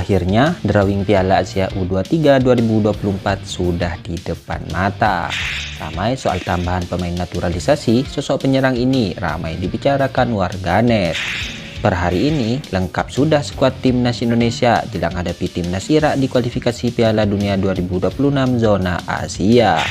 Akhirnya, drawing Piala Asia U23 2024 sudah di depan mata. Ramai soal tambahan pemain naturalisasi, sosok penyerang ini ramai dibicarakan warganet. Per hari ini, lengkap sudah skuad timnas Indonesia jelang hadapi timnas Irak di kualifikasi Piala Dunia 2026 zona Asia.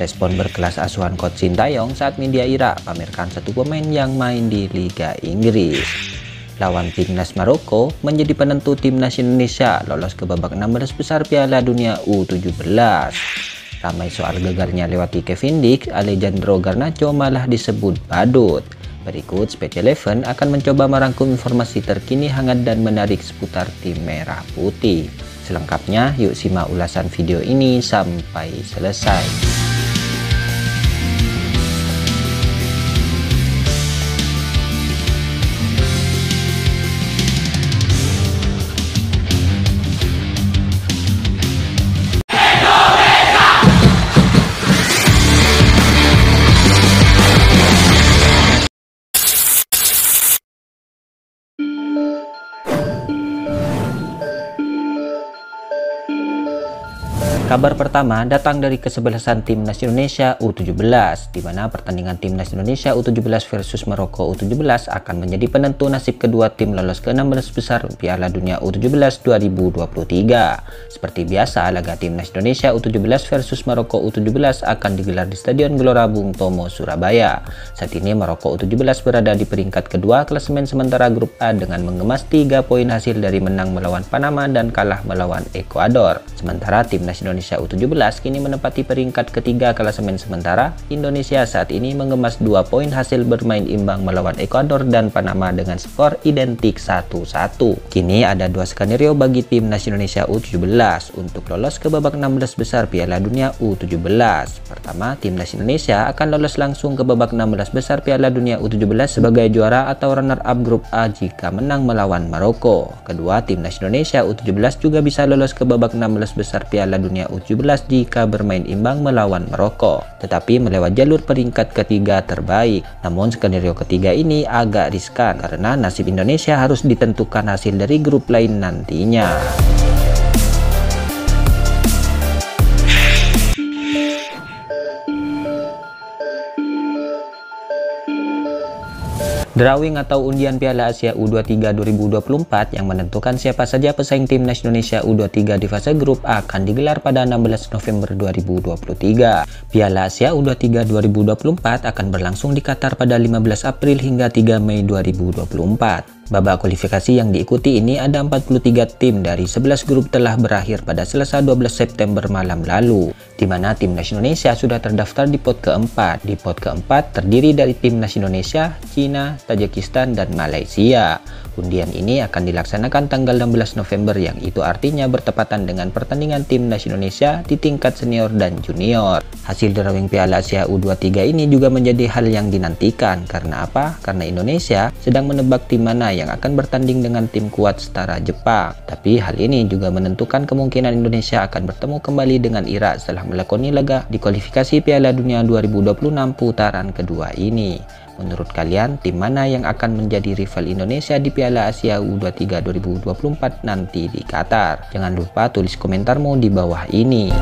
Respon berkelas asuhan coach Sintayong saat media Irak pamerkan satu pemain yang main di Liga Inggris. Lawan timnas Maroko menjadi penentu timnas Indonesia lolos ke babak 16 besar Piala Dunia U17. Ramai soal gagalnya lewati Kevin Dix, Alejandro Garnacho malah disebut badut. Berikut Special Eleven akan mencoba merangkum informasi terkini hangat dan menarik seputar tim merah putih. Selengkapnya yuk simak ulasan video ini sampai selesai. Kabar pertama datang dari kesebelasan timnas Indonesia U17, di mana pertandingan timnas Indonesia U17 versus Maroko U17 akan menjadi penentu nasib kedua tim lolos ke 16 besar Piala Dunia U17 2023. Seperti biasa, laga timnas Indonesia U17 versus Maroko U17 akan digelar di Stadion Gelora Bung Tomo, Surabaya. Saat ini Maroko U17 berada di peringkat kedua klasemen sementara grup A dengan mengemas 3 poin hasil dari menang melawan Panama dan kalah melawan Ekuador. Sementara timnas Indonesia U17 kini menempati peringkat ketiga klasemen sementara. Indonesia saat ini mengemas 2 poin hasil bermain imbang melawan Ekuador dan Panama dengan skor identik 1-1. Kini ada 2 skenario bagi timnas Indonesia U17 untuk lolos ke babak 16 besar Piala Dunia U17. Pertama, timnas Indonesia akan lolos langsung ke babak 16 besar Piala Dunia U17 sebagai juara atau runner-up grup A jika menang melawan Maroko. Kedua, timnas Indonesia U17 juga bisa lolos ke babak 16 besar Piala Dunia U17 jika bermain imbang melawan Maroko, tetapi melewat jalur peringkat ketiga terbaik. Namun skenario ketiga ini agak riskan karena nasib Indonesia harus ditentukan hasil dari grup lain nantinya. Drawing atau undian Piala Asia U23 2024 yang menentukan siapa saja pesaing timnas Indonesia U23 di fase grup akan digelar pada 16 November 2023. Piala Asia U23 2024 akan berlangsung di Qatar pada 15 April hingga 3 Mei 2024. Babak kualifikasi yang diikuti ini ada 43 tim dari 11 grup telah berakhir pada Selasa 12 September malam lalu, di mana timnas Indonesia sudah terdaftar di pot keempat. Di pot keempat terdiri dari timnas Indonesia, Cina, Tajikistan, dan Malaysia. Undian ini akan dilaksanakan tanggal 16 November yang itu artinya bertepatan dengan pertandingan timnas Indonesia di tingkat senior dan junior. Hasil drawing Piala Asia U23 ini juga menjadi hal yang dinantikan. Karena apa? Karena Indonesia sedang menebak tim mana yang akan bertanding dengan tim kuat setara Jepang. Tapi hal ini juga menentukan kemungkinan Indonesia akan bertemu kembali dengan Irak setelah melakoni laga di kualifikasi Piala Dunia 2026 putaran kedua ini. Menurut kalian, tim mana yang akan menjadi rival Indonesia di Piala Asia U23 2024 nanti di Qatar? Jangan lupa tulis komentarmu di bawah ini.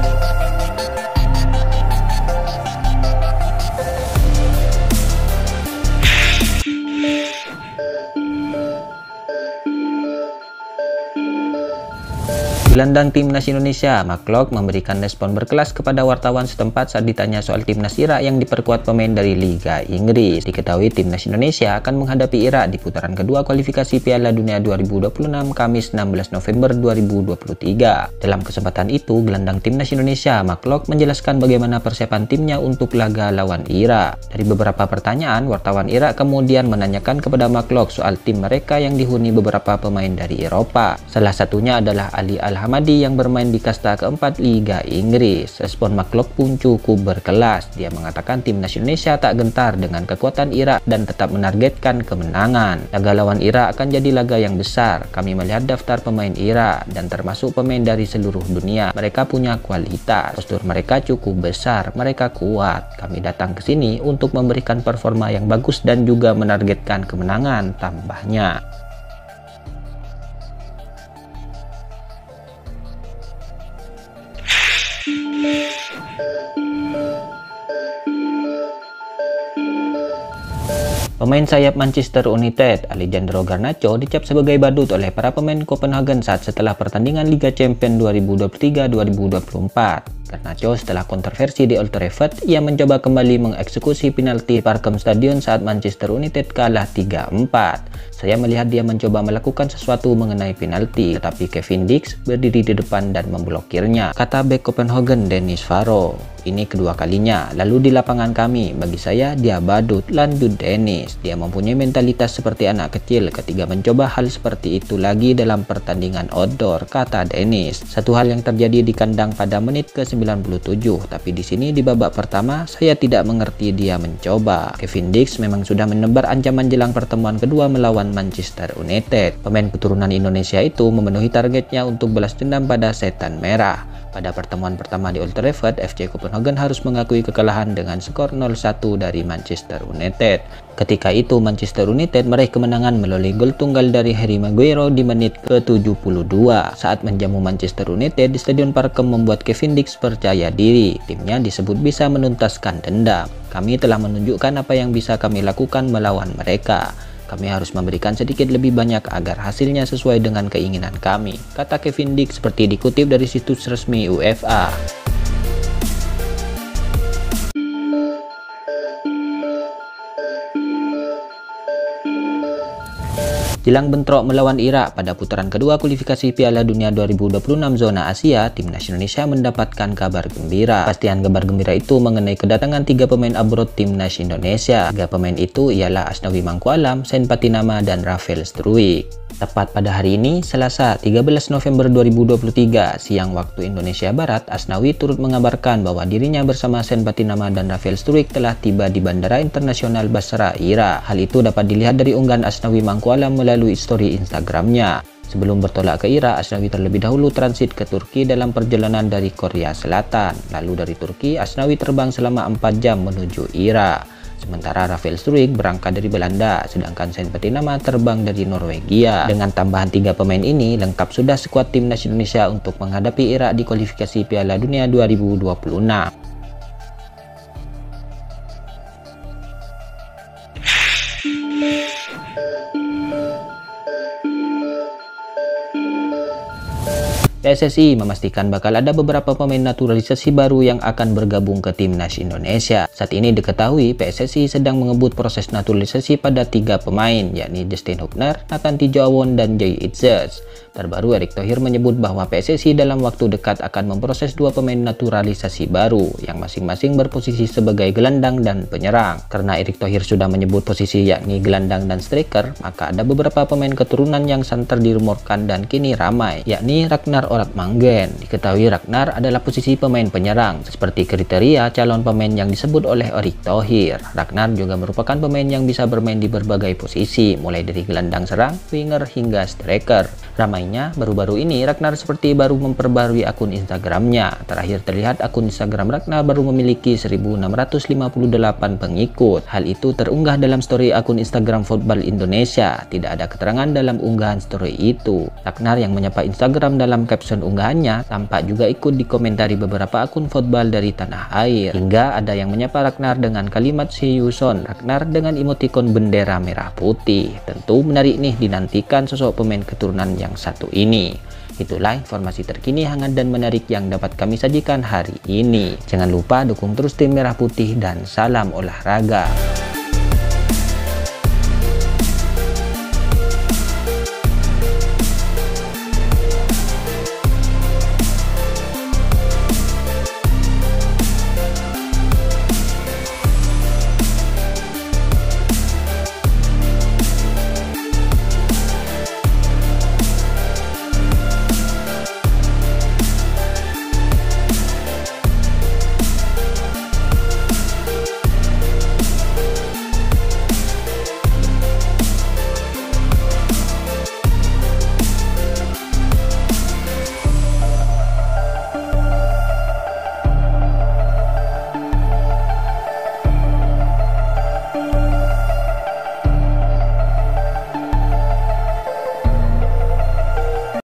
Gelandang timnas Indonesia, Mark Locke, memberikan respon berkelas kepada wartawan setempat saat ditanya soal timnas Irak yang diperkuat pemain dari Liga Inggris. Diketahui timnas Indonesia akan menghadapi Irak di putaran kedua kualifikasi Piala Dunia 2026 Kamis 16 November 2023. Dalam kesempatan itu, gelandang timnas Indonesia, Mark Locke, menjelaskan bagaimana persiapan timnya untuk laga lawan Irak. Dari beberapa pertanyaan, wartawan Irak kemudian menanyakan kepada Mark Locke soal tim mereka yang dihuni beberapa pemain dari Eropa. Salah satunya adalah Ali Al-Hamadi yang bermain di kasta keempat Liga Inggris. Respon Mark Locke pun cukup berkelas. Dia mengatakan timnas Indonesia tak gentar dengan kekuatan Irak dan tetap menargetkan kemenangan. Laga lawan Irak akan jadi laga yang besar. Kami melihat daftar pemain Irak dan termasuk pemain dari seluruh dunia. Mereka punya kualitas. Postur mereka cukup besar. Mereka kuat. Kami datang ke sini untuk memberikan performa yang bagus dan juga menargetkan kemenangan, tambahnya. Pemain sayap Manchester United, Alejandro Garnacho, dicap sebagai badut oleh para pemain Copenhagen saat setelah pertandingan Liga Champions 2023-2024. Garnacho setelah kontroversi di Old Trafford, ia mencoba kembali mengeksekusi penalti Parkem Stadion saat Manchester United kalah 3-4. Saya melihat dia mencoba melakukan sesuatu mengenai penalti, tetapi Kevin Dix berdiri di depan dan memblokirnya, kata bek Copenhagen Dennis Faro. Ini kedua kalinya, lalu di lapangan kami, bagi saya dia badut, lanjut Dennis. Dia mempunyai mentalitas seperti anak kecil ketika mencoba hal seperti itu lagi dalam pertandingan outdoor, kata Dennis. Satu hal yang terjadi di kandang pada menit ke-97, tapi di sini di babak pertama saya tidak mengerti dia mencoba. Kevin Dix memang sudah menebar ancaman jelang pertemuan kedua melawan Manchester United. Pemain keturunan Indonesia itu memenuhi targetnya untuk balas dendam pada Setan Merah. Pada pertemuan pertama di Old Trafford, FC Copenhagen harus mengakui kekalahan dengan skor 0-1 dari Manchester United. Ketika itu Manchester United meraih kemenangan melalui gol tunggal dari Harry Maguire di menit ke-72. Saat menjamu Manchester United di Stadion Parkem membuat Kevin Dix percaya diri. Timnya disebut bisa menuntaskan dendam. Kami telah menunjukkan apa yang bisa kami lakukan melawan mereka. Kami harus memberikan sedikit lebih banyak agar hasilnya sesuai dengan keinginan kami, kata Kevin Dix seperti dikutip dari situs resmi UEFA. Jelang bentrok melawan Irak pada putaran kedua kualifikasi Piala Dunia 2026 zona Asia, timnas Indonesia mendapatkan kabar gembira. Pastian kabar gembira itu mengenai kedatangan 3 pemain abroad timnas Indonesia. 3 pemain itu ialah Asnawi Mangkualam, Sen Patinama, dan Rafael Struijk. Tepat pada hari ini, Selasa 13 November 2023, siang waktu Indonesia Barat, Asnawi turut mengabarkan bahwa dirinya bersama Sen Patinama dan Rafael Struijk telah tiba di Bandara Internasional Basra, Irak. Hal itu dapat dilihat dari unggahan Asnawi Mangkualam melalui story Instagramnya. Sebelum bertolak ke Irak, Asnawi terlebih dahulu transit ke Turki dalam perjalanan dari Korea Selatan. Lalu dari Turki, Asnawi terbang selama 4 jam menuju Irak. Sementara Rafael Struijk berangkat dari Belanda, sedangkan Sen Patinama terbang dari Norwegia. Dengan tambahan 3 pemain ini, lengkap sudah skuad timnas Indonesia untuk menghadapi Irak di kualifikasi Piala Dunia 2026. PSSI memastikan bakal ada beberapa pemain naturalisasi baru yang akan bergabung ke timnas Indonesia. Saat ini diketahui PSSI sedang mengebut proses naturalisasi pada 3 pemain, yakni Justin Hubner, Nathan Tijawon, dan Jay Itzes. Terbaru, Erick Thohir menyebut bahwa PSSI dalam waktu dekat akan memproses 2 pemain naturalisasi baru yang masing-masing berposisi sebagai gelandang dan penyerang. Karena Erick Thohir sudah menyebut posisi yakni gelandang dan striker, maka ada beberapa pemain keturunan yang santer dirumorkan dan kini ramai, yakni Ragnar Oratmangen. Diketahui Ragnar adalah posisi pemain penyerang, seperti kriteria calon pemain yang disebut oleh Erick Thohir. Ragnar juga merupakan pemain yang bisa bermain di berbagai posisi, mulai dari gelandang serang, winger, hingga striker. Ramainya, baru-baru ini Ragnar seperti baru memperbarui akun Instagramnya. Terakhir terlihat akun Instagram Ragnar baru memiliki 1658 pengikut. Hal itu terunggah dalam story akun Instagram Football Indonesia. Tidak ada keterangan dalam unggahan story itu. Ragnar yang menyapa Instagram dalam caption unggahannya tampak juga ikut dikomentari beberapa akun football dari tanah air. Hingga ada yang menyapa Ragnar dengan kalimat "See you soon" Ragnar dengan emotikon bendera merah putih. Tentu menarik nih dinantikan sosok pemain keturunan yang satu ini. Itulah informasi terkini, hangat dan menarik yang dapat kami sajikan hari ini. Jangan lupa dukung terus tim Merah Putih dan salam olahraga.